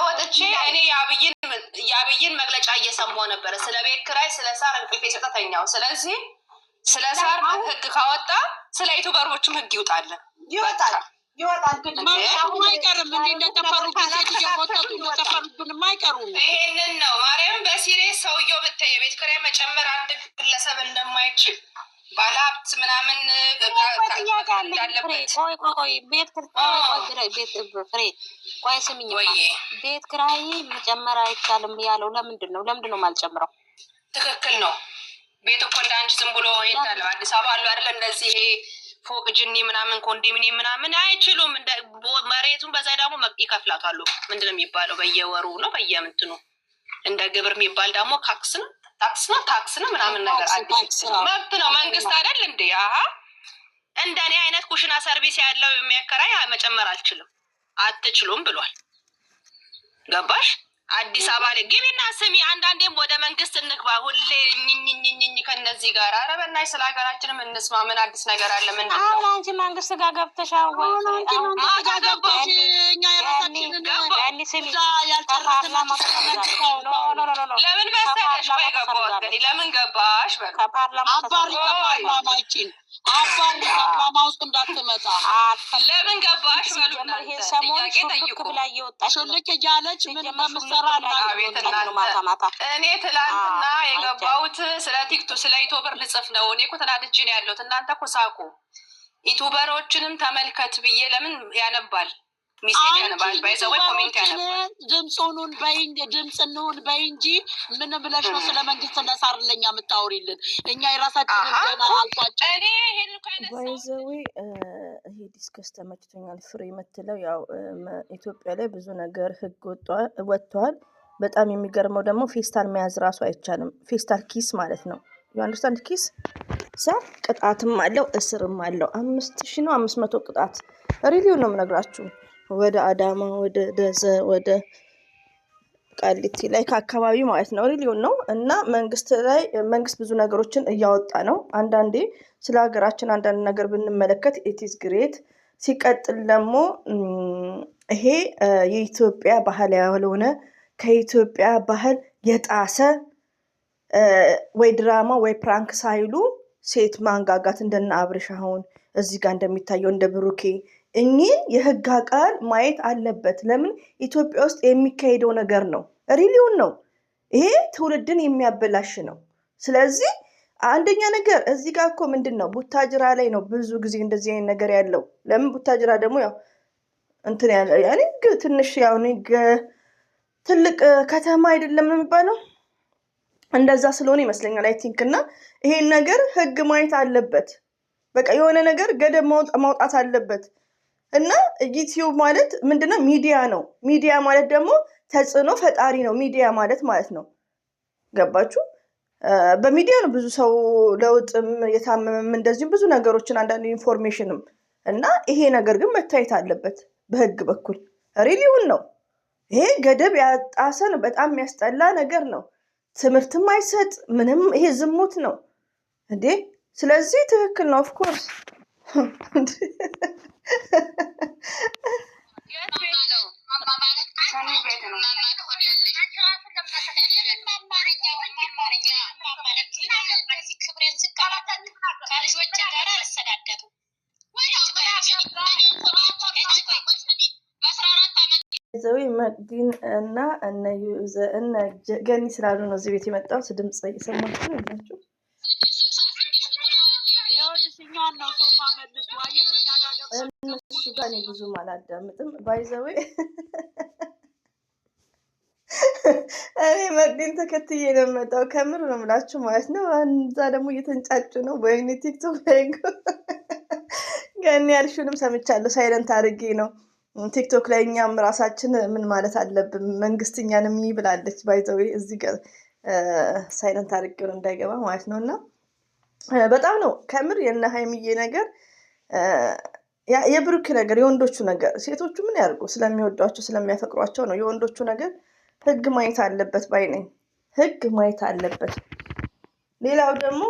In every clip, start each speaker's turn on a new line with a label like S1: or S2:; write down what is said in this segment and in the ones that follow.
S1: ወጥቼ እኔ ያብይን መግለጫ እየሰማሁ ነበር ስለ ቤት ኪራይ ስለ ሳር እንቅልፍ የሰጠተኛው ስለዚህ ስለ ሳር ህግ ካወጣ ስለ ዩቲዩበሮችም ህግ ይወጣል ግን
S2: አሁን አይቀርም እንዴ እንደተፈሩ ጊዜ እየቆጠጡ እንደተፈሩብን ማይቀሩ
S1: ይሄንን ነው ማርያም በሲሪየስ ሰውየው በተየ ቤት ኪራይ መጨመር አንድ ግለሰብ እንደማይችል ባለሀብት ምናምን
S3: ቆይ ቤት ቆይ ስሚኝ ቤት ኪራይ መጨመር አይቻልም ያለው ለምንድን ነው ማልጨምረው?
S1: ትክክል ነው። ቤት እኮ እንዳንቺ ዝም ብሎ ይታለ አዲስ አበባ አሉ አይደል እንደዚህ ፎቅ ጅኒ ምናምን ኮንዶሚኒየም ምናምን አይችሉም። መሬቱን በዛ ደግሞ ይከፍላታሉ። ምንድነው የሚባለው በየወሩ ነው በየምንትኑ እንደ ግብር የሚባል ደግሞ ታክስ ነው ምናምን ነገር አዲስ መብት ነው መንግስት አይደል እንዴ? እንደኔ አይነት ኩሽና ሰርቪስ ያለው የሚያከራይ መጨመር አትችሉም ብሏል። ገባሽ? አዲስ አበባ ላይ ግቢና ስሚ። አንዳንዴም ወደ መንግስት እንግባ። ሁሌ ኝኝኝኝ ከነዚህ ጋር ኧረ በእናትሽ ስለ ሀገራችንም እንስማ። ምን አዲስ ነገር አለ? ምን ነው
S3: አሁን አንቺ መንግስት ጋር ገብተሻል ወይ?
S2: ማጋ ገባሽ? እኛ የራሳችንን
S3: ያኒ ስሚ
S2: ያልጨረስን
S1: ለምን መሰለሽ? ወይ ገባሽ ግን ለምን ገባሽ?
S3: ከፓርላማ
S2: ፓርላማችን ፓርላማ ውስጥ እንዳትመጣ
S1: ለምን ገባሽ? በሉና
S3: ይሄ ሰሞን ሹልክ ብላ እየወጣች
S2: ሹልክ እያለች ምን እንደምትሰራ
S1: እኔ ትላንትና የገባሁት ስለ ቲክቶክ ስለ ዩቲዩበር ልጽፍ ነው። እኔ እኮ ተናድጄ ነው ያለሁት። እናንተ እኮ ሳቁ። ዩቲዩበሮችንም ተመልከት ብዬ ለምን ያነባል ሚሴጅ ያነባል ባይዘው ኮሜንት ያነባል።
S2: ድምጹን በይ እንጂ ምን ብለሽ ነው ስለ መንግስት ለሳርለኛ የምታወሪልን? እኛ የራሳችንን ገና አልቋጭ
S1: እኔ ይሄን እንኳን
S4: ባይዘው ይሄ ዲስከስ ተመችቶኛል። ፍሬ የምትለው ያው ኢትዮጵያ ላይ ብዙ ነገር ህግ ወጥቷል። በጣም የሚገርመው ደግሞ ፌስታል መያዝ ራሱ አይቻልም። ፌስታል ኪስ ማለት ነው። ዩ አንደርስታንድ ኪስ ቅጣትም አለው እስርም አለው። 5000 ነው 500 ቅጣት። ሪሊው ነው የምነግራችሁ። ወደ አዳማ ወደ ደዘ ወደ ቃሊቲ ላይ ከአካባቢ ማለት ነው ሪሊው ነው። እና መንግስት ብዙ ነገሮችን እያወጣ ነው። አንዳንዴ ስለ ሀገራችን አንዳንድ ነገር ብንመለከት ኢትስ ግሬት። ሲቀጥል ደግሞ ይሄ የኢትዮጵያ ባህል ያልሆነ ከኢትዮጵያ ባህል የጣሰ ወይ ድራማ ወይ ፕራንክ ሳይሉ ሴት ማንጋጋት እንደና አብርሽ አሁን እዚህ ጋር እንደሚታየው እንደ ብሩኬ እኚህን የህግ አካል ማየት አለበት። ለምን ኢትዮጵያ ውስጥ የሚካሄደው ነገር ነው ሪሊውን ነው። ይሄ ትውልድን የሚያበላሽ ነው። ስለዚህ አንደኛ ነገር እዚህ ጋር እኮ ምንድነው ቡታጅራ ላይ ነው ብዙ ጊዜ እንደዚህ አይነት ነገር ያለው። ለምን ቡታጅራ ደግሞ ያው እንትን ያኔ ትንሽ ያው ትልቅ ከተማ አይደለም የሚባለው እንደዛ ስለሆነ ይመስለኛል አይ ቲንክ። እና ይሄን ነገር ህግ ማየት አለበት። በቃ የሆነ ነገር ገደብ ማውጣት አለበት። እና ዩቲዩብ ማለት ምንድነው ሚዲያ ነው። ሚዲያ ማለት ደግሞ ተጽዕኖ ፈጣሪ ነው ሚዲያ ማለት ነው። ገባችሁ? በሚዲያ ነው ብዙ ሰው ለውጥም የታመመም እንደዚህ ብዙ ነገሮችን አንዳንድ ኢንፎርሜሽንም እና ይሄ ነገር ግን መታየት አለበት በህግ በኩል ሪሊውን ነው። ይሄ ገደብ ያጣሰ ነው። በጣም የሚያስጠላ ነገር ነው። ትምህርትም አይሰጥ ምንም። ይሄ ዝሙት ነው እንዴ! ስለዚህ ትክክል ነው ኦፍ ኮርስ ዘዊ መቅዲን እና እነ ገኒ ስላሉ ነው እዚህ ቤት የመጣው። ድምጽ እየሰማችሁ ነው ያላችሁ። እነሱ ጋር እኔ ብዙም አላዳምጥም። ባይዘዌ እኔ መቅዲን ተከትዬ ነው የምመጣው። ከምር ነው የምላችሁ ማለት ነው። እዛ ደግሞ እየተንጫጩ ነው በእኔ ቲክቶክ ላይ ገኒ ያልሽውንም ሰምቻለሁ። ሳይለንት አድርጌ ነው ቲክቶክ ላይ እኛም ራሳችን ምን ማለት አለብን መንግስትኛንም ይብላለች። ባይዘዌ እዚህ ጋር ሳይለንት አድርጌው እንዳይገባ ማለት ነው። እና በጣም ነው ከምር የነ ሃይሚዬ ነገር የብሩክ ነገር የወንዶቹ ነገር ሴቶቹ ምን ያርጉ ስለሚወዷቸው ስለሚያፈቅሯቸው ነው። የወንዶቹ ነገር ህግ ማየት አለበት ባይ ነኝ። ህግ ማየት አለበት። ሌላው ደግሞ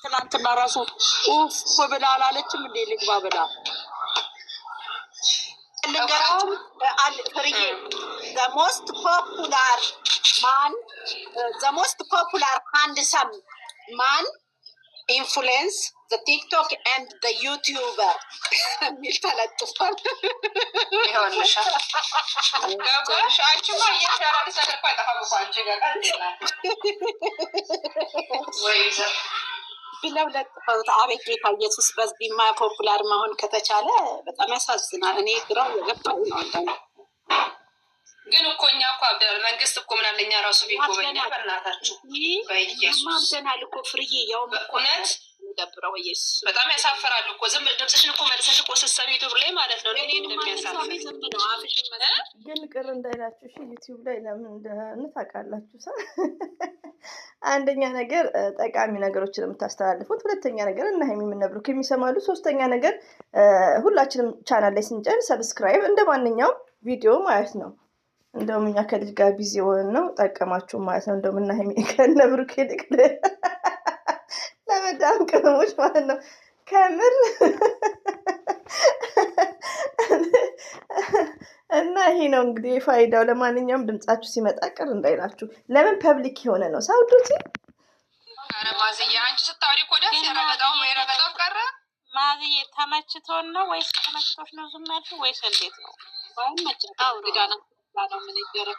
S2: ትናንትና ራሱ ኡፍ ብላ አላለችም እንዴ ልግባ ብላ ልንገራችሁ ፍርዬ the most popular man the most popular handsome man influence the TikTok and the YouTuber የሚል ተለጥፏል።
S1: ይኸውልሽ ገባሽ? አንቺማ እየሻራል ሰደርኩ አይጠፋም እኮ አንቺ ጋር ወይ
S2: ብለው ለጥፈውት። አቤት ጌታ ኢየሱስ! በዚህማ ፖፑላር መሆን ከተቻለ በጣም ያሳዝናል። እኔ ግራው የገባው ነው አንተ
S1: ግን እኮ እኛ እኮ አብደል መንግስት እኮ ምን አለኛ ራሱ ቢጎበኛ በእናታችሁ በኢየሱስ
S2: ማምደናል እኮ ፍርዬ ያው
S1: እውነት
S2: ደብረው ኢየሱስ
S1: በጣም ያሳፍራል እኮ ዝም ድምፅሽን እኮ መልሰሽ እኮ ስትሰሚ ዩቲዩብ ላይ ማለት ነው። እኔ እንደሚያሳፍር
S4: ግን ቅር እንዳይላችሁ እሺ። ዩቲዩብ ላይ ለምን እንደሆነ ታውቃላችሁ። አንደኛ ነገር ጠቃሚ ነገሮችን የምታስተላልፉት፣ ሁለተኛ ነገር እና ሀይሚ የምነብሩክ የሚሰማሉ፣ ሶስተኛ ነገር ሁላችንም ቻናል ላይ ስንጨር ሰብስክራይብ እንደማንኛውም ቪዲዮ ማለት ነው። እንደውም እኛ ከልጅ ጋር ቢዚ ሆነን ነው ጠቀማችሁ ማለት ነው። እንደውም እና ሀይሚ ከነብሩክ ይልቅ ለመዳም ቅመሞች ማለት ነው ከምር እና ይሄ ነው እንግዲህ ፋይዳው። ለማንኛውም ድምጻችሁ ሲመጣ ቅር እንዳይላችሁ። ለምን ፐብሊክ የሆነ ነው ሳውዱት።
S1: ኧረ ማዝዬ አንቺ ስታወሪ እኮ ደስ የረገጠው የረገጠው ቀረ።
S3: ማዝዬ ተመችቶን ነው ወይስ ተመችቶሽ ነው ዝም ያልሽው ወይስ እንዴት ነው?
S2: ባይ መጫው ግዳና ባለው ምን ይደረግ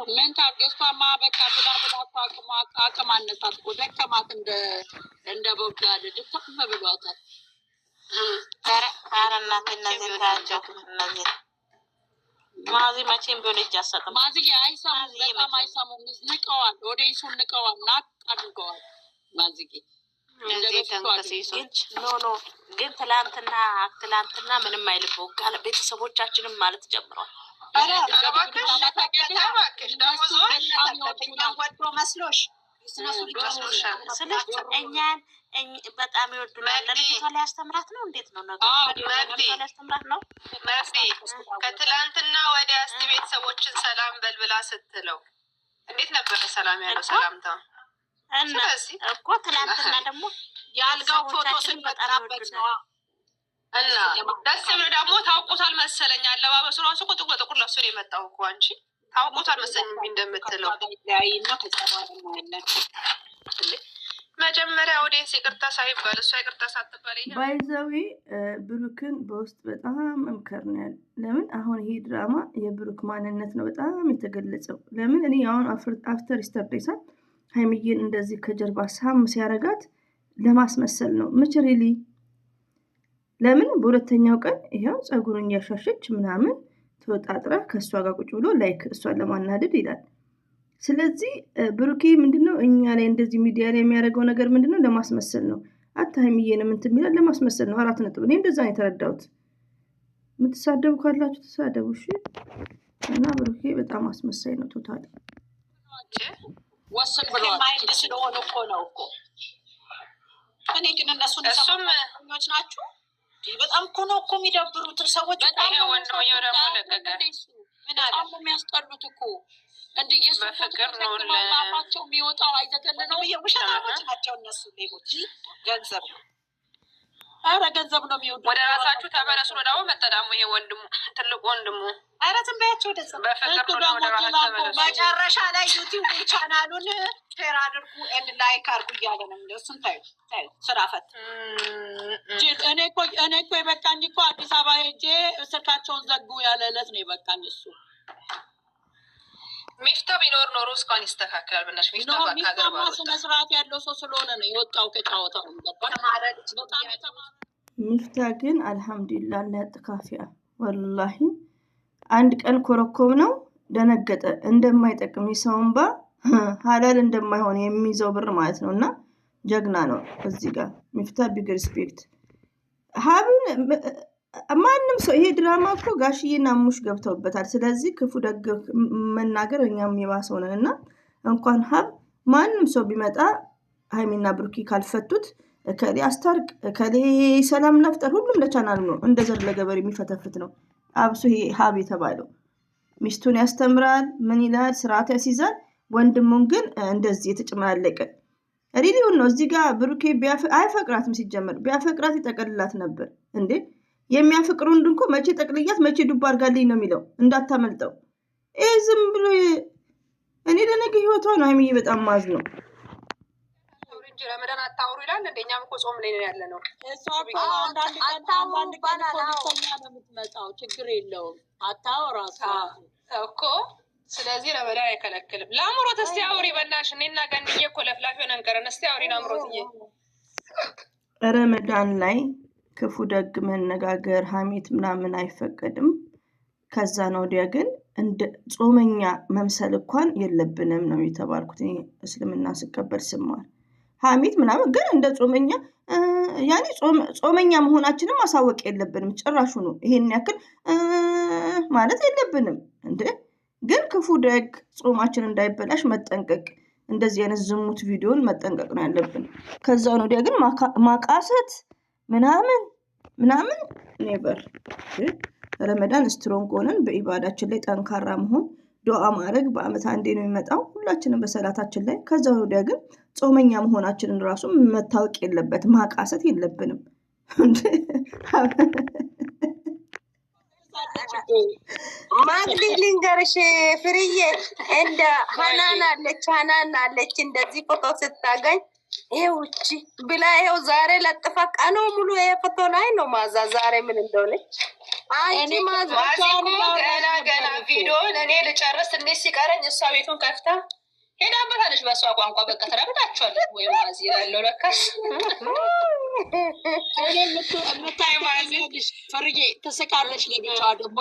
S2: ምን ታገስቷማ በቃ ብላ አቅም አነሳት እኮ ደከማት እንደ ቦጋለ ድክም ብሏታል።
S3: ኧረ እናቴ እነዚህ ታያቸው እነዚህ ማዚ መቼም ቢሆን እጅ አሰጥም።
S2: ማዚ አይሰሙም፣ በጣም አይሰሙም። ንቀዋል፣ ወደ እሱን ንቀዋል፣ ናቅ አድርገዋል። ማዚ
S3: ኖ ግን ትላንትና ምንም አይልበው ጋር ቤተሰቦቻችንም ማለት ጀምረዋል።
S2: መስሎሽ
S3: ስለዚህ እኛን በጣም ይወዱናል። ለልጅቷ ላይ ያስተምራት ነው። እንዴት ነው ነገሩ? ያስተምራት ነው።
S1: ከትላንትና ወዲያ እስቲ ቤተሰቦችን ሰላም በልብላ ስትለው እንዴት ነበረ ሰላም ያለው ሰላምታ?
S3: እና እኮ ትላንትና ደግሞ
S2: የአልጋው ፎቶ ስንመጣበት ነው።
S1: እና ደስ ብሎ ደግሞ ታውቁታል መሰለኝ አለባበሱ ራሱ እኮ ጥቁር ለብሶ ነው የመጣው እኮ አንቺ ታውቁታል መሰለኝ እንደምትለው መጀመሪያ ኦዲየንስ ይቅርታ ሳይባል እሷ ይቅርታ ሳትባል
S4: ባይዘዊ ብሩክን በውስጥ በጣም መምከር ነው ያለ። ለምን አሁን ይሄ ድራማ የብሩክ ማንነት ነው በጣም የተገለጸው። ለምን እኔ አሁን አፍተር ይስተርዴሳ ሀይሚዬን እንደዚህ ከጀርባ ሳም ሲያረጋት ለማስመሰል ነው ምችሪሊ። ለምን በሁለተኛው ቀን ይሄው ጸጉሩን ያሻሸች ምናምን ተወጣጥራ ከሷ ጋር ቁጭ ብሎ ላይክ እሷን ለማናደድ ይላል። ስለዚህ ብሩኬ ምንድነው እኛ ላይ እንደዚህ ሚዲያ ላይ የሚያደርገው ነገር ምንድነው? ለማስመሰል ነው። አታይሚዬንም እንትን የሚላል ለማስመሰል ነው። 4 ነጥብ። እኔ እንደዛ ነው የተረዳሁት። የምትሳደቡ ካላችሁ ተሳደቡ እሺ። እና ብሩኬ በጣም አስመሳይ ነው። ቶታል
S2: ወሰን ብሎ ማይንድ ስለሆነ እኮ ነው እኮ። እኔ ግን እነሱን ሰሞኞች ናችሁ። በጣም እኮ ነው እኮ የሚደብሩት ሰዎች። በጣም
S1: ወንድም ይወራሙ ለቀቀ
S2: ምን አለ የሚያስጠሉት እኮ እንዴ የሱፈቅር ነው ለማፋቸው የሚወጣው አይዘገለነው። የውሸታሞች ናቸው እነሱ ሌቦች። ገንዘብ ነው። አረ ገንዘብ ነው የሚወዱት።
S1: ወደ ራሳችሁ ተመለሱ። ነው መጣዳሙ ይሄ ወንድሙ ትልቁ ወንድሙ።
S2: አረ ዝም በያቸው ወደ እዛ።
S1: በፍቅር ነው ወደ ራሳችሁ ተመለሱ።
S2: መጨረሻ ላይ ዩቲዩብ ቻናሉን ሼር አድርጉ ኤንድ ላይክ አድርጉ እያለ ነው እንደሱን ታዩ ስራ ፈት እኔ እኮ የበቃኝ እኮ አዲስ አበባ ሄጄ ስልካቸውን ዘጉ ያለ ዕለት ነው የበቃኝ እሱ።
S1: ሚፍታ ቢኖር ኖሮ እስካሁን ይስተካከላል። በእናትሽ ሚፍታ ባካገር
S2: ባለው ስነ ስርዓት ያለው ሰው ስለሆነ ነው የወጣው ከጫወታው ተማረድ በጣም የተማረ
S4: ሚፍታ ግን አልহামዱሊላህ ለጥካፊያ ወላሂ አንድ ቀን ኮረኮም ነው ደነገጠ። እንደማይጠቅም ይሰውንባ ሐላል እንደማይሆን የሚይዘው ብር ማለት ነውና ጀግና ነው። እዚህ ጋር ሚፍታ ቢግ ሪስፔክት ሀብን ማንም ሰው ይሄ ድራማ እኮ ጋሽዬና ሙሽ ገብተውበታል። ስለዚህ ክፉ ደግ መናገር እኛም የባሰው ነንና እንኳን ሀብ ማንም ሰው ቢመጣ ሀይሚና ብሩኪ ካልፈቱት ከሊ አስታርቅ ከሊ ሰላም ነፍጠር ሁሉም ለቻናሉ ነው እንደዘር ለገበር የሚፈተፍት ነው። አብሶ ይሄ ሀብ የተባለው ሚስቱን ያስተምራል ምን ይላል ስርዓት ያስይዛል። ወንድሙን ግን እንደዚህ የተጨማለቀ ሪሊውን ነው። እዚህ ጋር ብሩኬ አይፈቅራትም። ሲጀመር ቢያፈቅራት ይጠቀልላት ነበር እንዴ። የሚያፈቅሩ እንድንኮ መቼ ጠቅልያት መቼ ዱብ አድርጋልኝ ነው የሚለው እንዳታመልጠው። ይሄ ዝም ብሎ እኔ ለነገ ህይወቷ ነው ሀይሚዬ በጣም ማዝ ነው
S1: እንጂ ረመዳን አታውሩ ይላል። እንደኛም እኮ ጾም ላይ ነው ያለ ነው።
S2: እሷ እኮ አንዳንድ ቀን ፖሊሰኛ ነው የምትመጣው። ችግር የለውም አታወራ
S1: እኮ። ስለዚህ ረመዳን አይከለክልም። ለአምሮት እስቲ አውሪ በእናትሽ። እኔና ገንዬ እኮ ለፍላፊ ሆነን ቀረን። እስቲ አውሪ ለአምሮትዬ።
S4: ረመዳን ላይ ክፉ ደግ መነጋገር ሀሜት ምናምን አይፈቀድም። ከዛ ነው ወዲያ ግን እንደ ጾመኛ መምሰል እንኳን የለብንም ነው የተባልኩት። እስልምና ስቀበል ስማር ሀሜት ምናምን ግን እንደ ጾመኛ ያኔ ጾመኛ መሆናችንን ማሳወቅ የለብንም። ጭራሹ ነው ይሄን ያክል ማለት የለብንም እንዴ። ግን ክፉ ደግ ጾማችን እንዳይበላሽ መጠንቀቅ፣ እንደዚህ አይነት ዝሙት ቪዲዮን መጠንቀቅ ነው ያለብን። ከዛ ነው ወዲያ ግን ማቃሰት ምናምን ኔቨር። ረመዳን ስትሮንግ ሆነን በኢባዳችን ላይ ጠንካራ መሆን፣ ዱዓ ማድረግ በአመት አንዴ ነው የሚመጣው ሁላችንም በሰላታችን ላይ። ከዛ ወዲያ ግን ጾመኛ መሆናችንን ራሱ መታወቅ የለበት፣ ማቃሰት የለብንም።
S5: ማግዲ ልንገርሽ ፍርዬ፣ እንደ ሀናን አለች እንደዚህ ፎቶ ስታገኝ ይውቺ ብላ ይኸው ዛሬ ለጥፋ ቀኑ ሙሉ ይሄ ፎቶ ላይ ነው ማዛ ዛሬ ምን እንደሆነች አንቺ ማዛ
S1: ገና ቪዲዮን እኔ ልጨርስ ትንሽ ሲቀረኝ እሷ ቤቱን ከፍታ ሄዳበታለች። በእሷ ቋንቋ በቃ ተረብታችኋለች ወይ ማዚ ያለው ለካስ
S2: የምታይ ማዚ ፍርዬ ተሰቃለች። ለብቻዋ ደግሞ